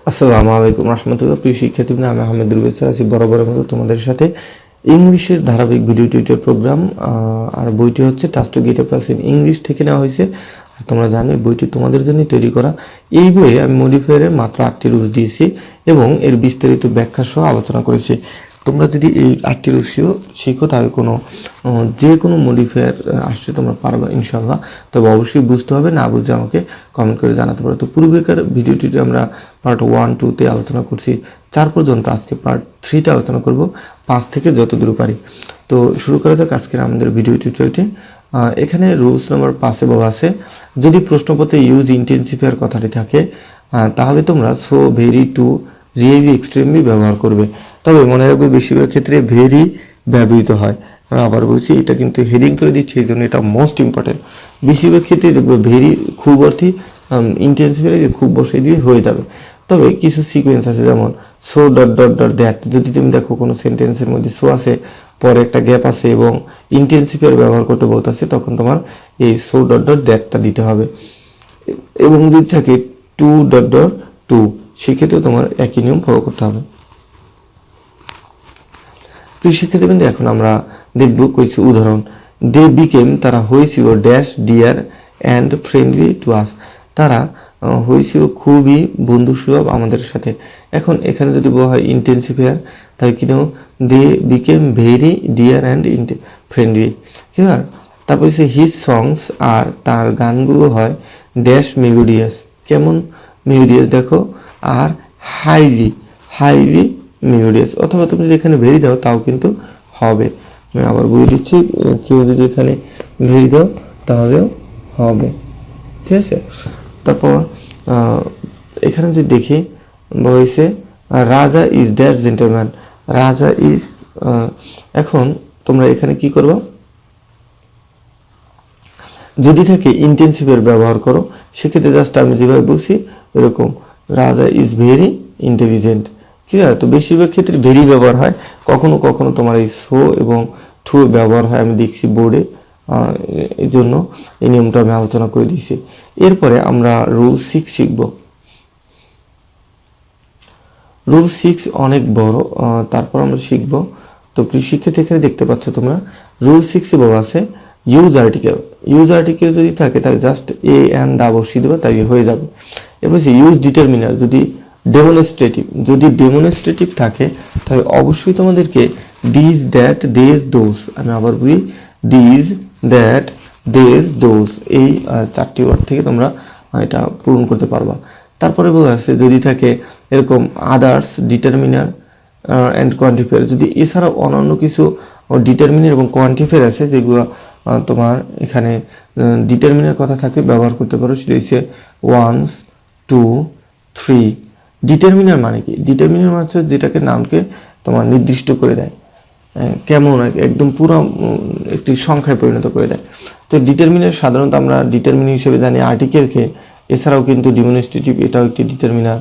আসসালামু আলাইকুম রহমতুল্লাহ। প্রিয় শিক্ষার্থীবৃন্দ, আমি আহমেদ রুবেল স্যার আছি বরাবরের মতো তোমাদের সাথে ইংলিশের ধারাবাহিক ভিডিও টিউটোর প্রোগ্রাম। আর বইটি হচ্ছে touch to get A plus in English থেকে নেওয়া হয়েছে। আর তোমরা জানো এই বইটি তোমাদের জন্যই তৈরি করা। এই বইয়ে আমি মডিফায়ারের মাত্র 8টি রুলস দিয়েছি এবং এর বিস্তারিত ব্যাখ্যা সহ আলোচনা করেছি। তোমরা যদি এই 8টি রুলস শিখো তাহলে যে কোনো মডিফায়ার আসছে তোমরা পারবে ইনশাআল্লাহ। তবে অবশ্যই বুঝতে হবে, না বুঝলে আমাকে কমেন্ট করে জানাতে পারো। তো পূর্বেকার ভিডিওটিতে আমরা পার্ট 1, 2তে আলোচনা করছি, 4 পর্যন্ত। আজকে পার্ট 3তে আলোচনা করব 5 থেকে যতদূর পারি। তো শুরু করা যাক আজকের আমাদের ভিডিও টিউটোরিয়ালটি। এখানে রুলস নাম্বার 5-এ বলা আছে, যদি প্রশ্নপত্রে ইউজ ইন্টেন্সিফায়ার কথাটি থাকে তাহলে তোমরা so, very, too, really, extremely ব্যবহার করবে। তবে মনে রাখবে বেশিরভাগ ক্ষেত্রে ভেরি ব্যবহৃত হয়। আমি আবার বলছি, এটা কিন্তু হেডিং করে দিচ্ছি, এই জন্য এটা মোস্ট ইম্পর্টেন্ট। বেশিরভাগ ক্ষেত্রে দেখবে ভেরি খুব অর্থে ইন্টেন্সিফায়ার খুব বসে দিয়ে হয়ে যাবে। তবে কিছু সিকোয়েন্স আছে, যেমন so dot dot dot that. যদি তুমি দেখো কোনো সেন্টেন্সের মধ্যে সো আছে, পরে একটা গ্যাপ আছে এবং ইন্টেন্সিফায়ার ব্যবহার করতে বলতেছে, তখন তোমার এই সো ডট ডট দ্যাটটা দিতে হবে। এবং যদি থাকে টু ডট ডট টু, সেক্ষেত্রে তোমার একই নিয়ম ফলো করতে হবে। প্রিয় শিক্ষার্থীবৃন্দ, এখন আমরা দেখব কিছু উদাহরণ। দে বিকেম, তারা হয়েছিল dash deer and friendly to us. তারা হয়েছিল খুবই বন্ধুসুলভ আমাদের সাথে। এখন এখানে যদি বলা হয় ইন্টেন্সিফায়ার, তাই কি now, they become very dear and friendly. Clear? তারপর হচ্ছে হিজ সংস, আর তার গানগুলো হয় ড্যাশ মেলোডিয়াস। কেমন মেলোডিয়াস দেখো, আর হাইলি হাইলি মেলোডিয়াস। অথবা তুমি যদি এখানে ভেরি দাও তাও কিন্তু হবে। আমি আবার বলে দিচ্ছি, কেউ যদি এখানে ভেরি দাও তাহলেও হবে। ঠিক আছে? তারপর এখানে যদি দেখি বলেছে রাজা ইজ ড্যাশ জেন্টলম্যান। রাজা ইজ, এখন তোমরা এখানে কি করবো, যদি থাকে ইন্টেন্সিফায়ার ব্যবহার করো। সেক্ষেত্রে জাস্ট আমি যেভাবে বলছি এরকম, রাজা ইজ ভেরি ইন্টেলিজেন্ট। ক্লিয়ার? তো বেশিরভাগ ক্ষেত্রে ভেরি ব্যবহার হয়, কখনো কখনো তোমার এই সো এবং টু ব্যবহার হয়, আমি দেখছি বোর্ডে। এই জন্য এই নিয়মটা আমি আলোচনা করে দিয়েছি। এরপরে আমরা রুল 6 শিখব। রুল 6 অনেক বড়, তারপর আমরা শিখব। তো প্রিয় শিক্ষার্থী, এখানে দেখতে পাচ্ছ তোমরা রুল 6-এ বলা আছে ইউজ আর্টিকেল। ইউজ আর্টিকেল যদি থাকে তাহলে জাস্ট এ অ্যান্ড দা বসিয়ে দেবে, তাই হয়ে যাবে। এরপর ইউজ ডিটারমিনার, যদি ডেমনস্ট্রেটিভ থাকে তাহলে অবশ্যই তোমাদেরকে দিস, দ্যাট, দেস, দোজ। আমি আবার বলি, দিস, দ্যাট, দেস, দোজ, এই 4টি ওয়ার্ড থেকে তোমরা এটা পূরণ করতে পারবা। তারপরে বলা আছে যদি থাকে এরকম আদার্স, ডিটারমিনার অ্যান্ড কোয়ান্টিফায়ার। যদি এছাড়াও অন্যান্য কিছু ডিটারমিনার এবং কোয়ান্টিফায়ার আছে যেগুলো তোমার এখানে ডিটারমিনার কথা থাকে, ব্যবহার করতে পারো। সেটা হচ্ছে 1, 2, 3। ডিটারমিনার মানে কি? ডিটারমিনার মানে হচ্ছে যেটাকে নামকে তোমার নির্দিষ্ট করে দেয়, কেমন একদম পুরো একটি সংখ্যায় পরিণত করে দেয়। তো ডিটারমিনার সাধারণত আমরা ডিটারমিনার হিসেবে জানি আর্টিকেলকে। এছাড়াও কিন্তু ডিমনস্ট্রেটিভ, এটাও একটি ডিটারমিনার।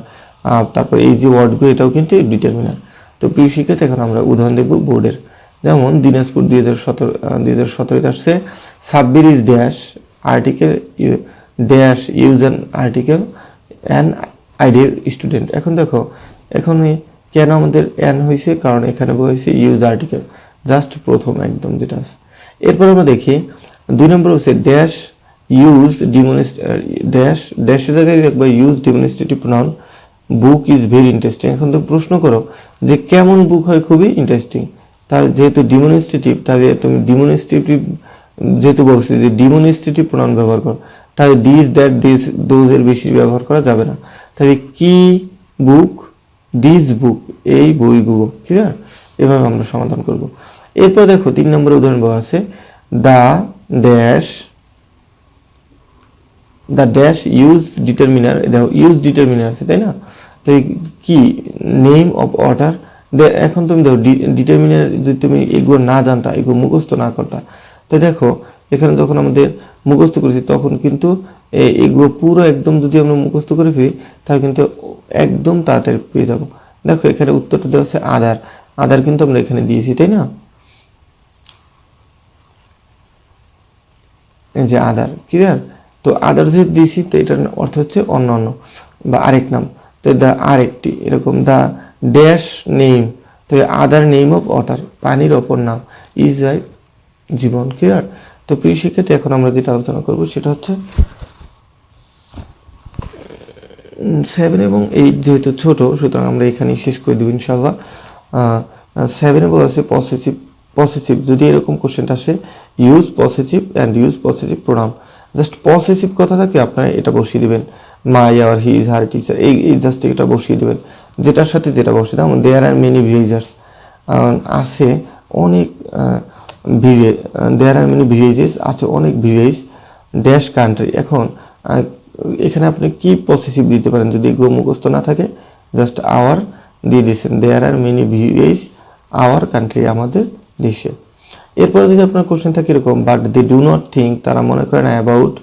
তারপর এই যে ওয়ার্ডগুলো, এটাও কিন্তু ডিটারমিনার। তো প্রিয় শিক্ষার্থী, এখন আমরা উদাহরণ দেখব বোর্ডের। যেমন দিনাজপুর 2017 আসছে, Sabbir is dash article dash use an article an ideal student. এখন দেখো, এখানে কেন আমাদের অ্যান হয়েছে, কারণ এখানে বলেছে ইউজ আর্টিকেল, জাস্ট প্রথম একদম যেটা আছে। এরপর আমরা দেখি 2 নম্বর হচ্ছে ড্যাশ ইউজ ড্যাশের জায়গায় দেখবা use demonstrative pronoun, book is very interesting. এখন তো প্রশ্ন করো যে কেমন বুক হয় খুবই ইন্টারেস্টিং। তাহলে যেহেতু ডিমনস্ট্রেটিভ, তাহলে তুমি ডিমনস্ট্রেটিভ যেহেতু বলছি যে ডিমনস্ট্রেটিভ প্রোনাউন ব্যবহার করো, তাহলে দিস, দ্যাট, দিস, দোজ এর বেশি ব্যবহার করা যাবে না। তাহলে কি বুক, দিস বুক, এই বইগুলো। ঠিক আছে? এভাবে আমরা সমাধান করব। এরপর দেখো 3 নম্বরের উদাহরণ বলা আছে দ্য ড্যাশ ইউজ ডিটারমিনার। দেখো ইউজ ডিটারমিনার আছে, তাই না? তো কি নেম অফ অর্ডার। এখন তুমি দেখো ডিটারমিনার যদি তুমি এগুলো না জানতা, এগুলো মুখস্থ না করতা, তো দেখো এখানে যখন আমাদের মুখস্থ করেছি তখন কিন্তু এগুলো পুরো একদম যদি আমরা মুখস্থ করে ফেলি তাহলে কিন্তু একদম তাড়াতাড়ি পেয়ে যাবো। দেখো এখানে উত্তরটা দেওয়া হচ্ছে আদার কিন্তু আমরা এখানে দিয়েছি, তাই না? এই যে আদার, ক্লিয়ার? তো আদার যে দিয়েছি, তো এটার অর্থ হচ্ছে অন্যান্য বা আরেক নাম। তো দ্য আরেকটি, এরকম দ্য ড্যাশ নেম, তো আদার নেম অফ ওয়াটার, পানির অপর নাম, ইজ লাইফ, জীবন। ক্লিয়ার? তো প্রিয় শিক্ষার্থী, এখন আমরা যেটা আলোচনা করব সেটা হচ্ছে 7 এবং 8 যেহেতু ছোট, সুতরাং আমরা এখানেই শেষ করে দেব ইনশাআল্লাহ। 7 বলা আছে পসেসিভ, পসেসিভ যদি এরকম কোশ্চেনটা আসে, use possessive and use possessive pronoun, just possessive কথা থাকে আপনারা এটা বসিয়ে দিবেন, my, our, his, her, teacher, এই জাস্ট এটা বসিয়ে দিবেন, যেটার সাথে যেটা বসিয়ে দাও। দেয়ার আর মেনি ভিলেজার্স, আছে অনেক দেয়ার আর মেনি ভিলেজেস, আছে অনেক ভিলেজ, ড্যাশ কান্ট্রি। এখন এখানে আপনি কি পসেসিভ দিতে পারেন, যদি এগুলো মুখস্থ না থাকে, জাস্ট আওয়ার দিয়ে দিয়েছেন, there are many village our country, আমাদের দেশে। এরপরে যদি আপনার কোশ্চেন থাকে এরকম, but they do not think, তারা মনে করে না, অ্যাবাউট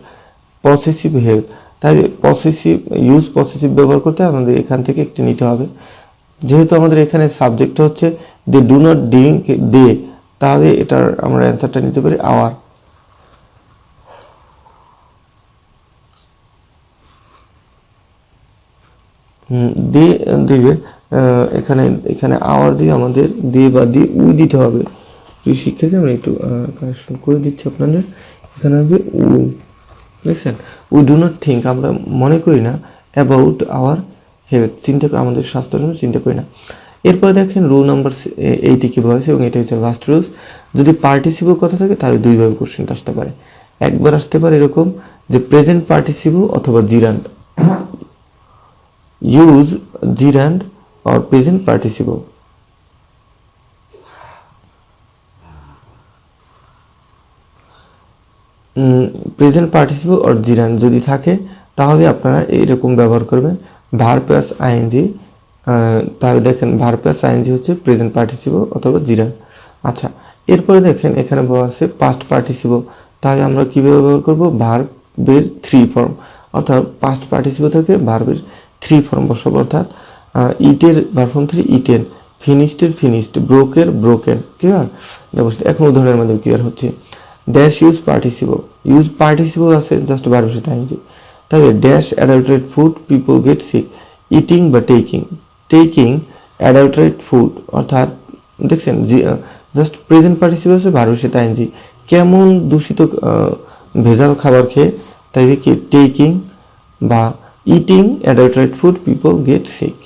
পসেসিভ হেল্প, তাই পসেসিভ, ইউজ পসেসিভ ব্যবহার করতে আমাদের এখান থেকে একটি নিতে হবে। যেহেতু আমাদের এখানে সাবজেক্ট হচ্ছে দে ডু নট ড্রিঙ্ক দে, তাহলে এটার আমরা অ্যান্সারটা নিতে পারি আওয়ার। দে দিবে, এখানে এখানে আওয়ার দিয়ে আমাদের দে বা দিয়ে উই দিতে হবে। প্রিয় শিক্ষার্থী, আমরা একটু কারেকশন করে দিচ্ছি আপনাদের, এখানে হবে উই, দেখছেন, উই ডু নট থিঙ্ক, আমরা মনে করি না, অ্যাবাউট আওয়ার হেলথ, চিন্তা করে আমাদের স্বাস্থ্যের জন্য চিন্তা করি না। এরপরে দেখেন রুল নাম্বার 8 কি বলেছে, এবং এটা হচ্ছে লাস্ট রুলস। যদি পার্টিসিপল কথা থাকে তাহলে দুইভাবে কোশ্চেনটা আসতে পারে। একবার আসতে পারে এরকম যে প্রেজেন্ট পার্টিসিপল অথবা জিরান্ড, use gerund or present participle. Present participle or জিরান্ড যদি থাকে তাহলে আপনারা এইরকম ব্যবহার করবেন, ভার প্লাস আইএনজি। তাহলে দেখেন ভার প্লাস আইএনজি হচ্ছে প্রেজেন্ট পার্টিসিপল অথবা জিরান্ড। আচ্ছা, এরপরে দেখেন এখানে বলা আছে পাস্ট পার্টিসিপল, তাহলে আমরা কীভাবে ব্যবহার করব, ভার্বের 3 ফর্ম, অর্থাৎ পাস্ট পার্টিসিপল থেকে ভার্বের 3 ফর্ম বসাবো, অর্থাৎ ইটের ভার্ব ফর্ম 3 ইটেন, ফিনিশডের ফিনিশড, ব্রোকের ব্রোকেন। ক্লিয়ার? এখন উদাহরণের মধ্যে ক্লিয়ার হচ্ছে। ড্যাশ ইউজ পার্টিসিপল আছে জাস্ট ভার্বের সাথে আইএনজি, তাহলে dash adulterate food people get sick, eating বা টেকিং অ্যাডাল্টারেট ফুড, অর্থাৎ দেখছেন জাস্ট প্রেজেন্ট পার্টিসিপল আছে ভার্বের সাথে আইএনজি, কেমন দূষিত ভেজাল খাবার খেয়ে, তাই কি টেকিং বা eating adulterate food people get sick.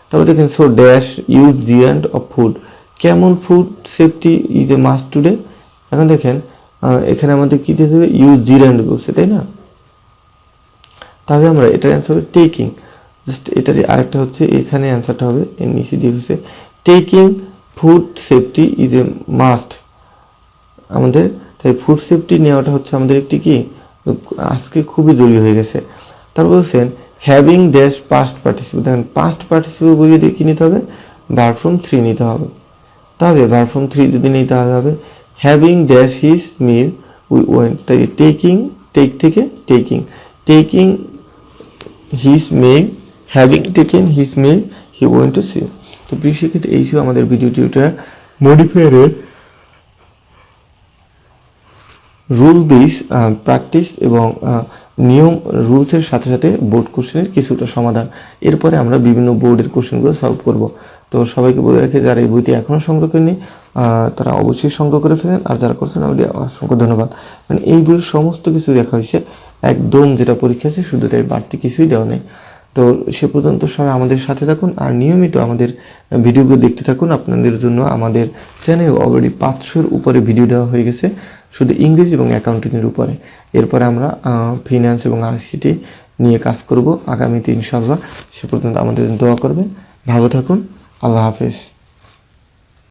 তারপর দেখেন so dash use gerund of food, কেমন food safety is a must today. এখন দেখেন এখানে আমাদের কি দিতে হবে, ইউজ জিরান্ড বলছে, তাই না? তাহলে আমরা এটার অ্যান্সার হবে টেকিং, জাস্ট এটারই আরেকটা হচ্ছে, এখানে অ্যান্সারটা হবে এর নিচে দিয়ে হচ্ছে taking food safety is a must আমাদের। তাই ফুড সেফটি নেওয়াটা হচ্ছে আমাদের একটি কি আজকে খুবই জরুরি হয়ে গেছে। তারপর বলছেন হ্যাভিং ড্যাশ পাস্ট পার্টিসিপল, দেখেন পাস্ট পার্টিসিপল বলিয়ে দিয়ে কী নিতে হবে, ভার্ব ফর্ম 3 নিতে হবে। তাহলে ভার্ব ফর্ম 3 যদি নিতে হবে, having dash his meal we went, তাই টেক থেকে taking his meal, having taken his meal he went to sea. তো প্রিয় শিক্ষার্থী, এই ছিল আমাদের ভিডিও টিউটোরিয়াল মডিফায়ারের রুল বেস প্র্যাকটিস এবং নিয়ম রুলসের সাথে সাথে বোর্ড কোশ্চেনের কিছুটা সমাধান। এরপরে আমরা বিভিন্ন বোর্ডের কোশ্চেনগুলো সলভ করব। তো সবাইকে বলে রাখি, যারা এই বইটি এখনও সংগ্রহ করেনি তারা অবশ্যই সংগ্রহ করে ফেলেন, আর যারা করছেন আমাদের অসংখ্য ধন্যবাদ। মানে এই বইয়ের সমস্ত কিছু দেখা হয়েছে, একদম যেটা পরীক্ষা আছে শুধু তাই, বাড়তি কিছুই দেওয়া নেই। তো সে পর্যন্ত সবাই আমাদের সাথে থাকুন আর নিয়মিত আমাদের ভিডিওগুলো দেখতে থাকুন। আপনাদের জন্য আমাদের চ্যানেলে অলরেডি 500-এর উপরে ভিডিও দেওয়া হয়ে গেছে, শুধু ইংরেজি এবং অ্যাকাউন্টিংয়ের উপরে। এরপরে আমরা ফিন্যান্স এবং আইসিটি নিয়ে কাজ করব আগামীতে ইনশাআল্লাহ। সে পর্যন্ত আমাদের দোয়া করবেন। ভালো থাকুন। আল্লাহ হাফেজ।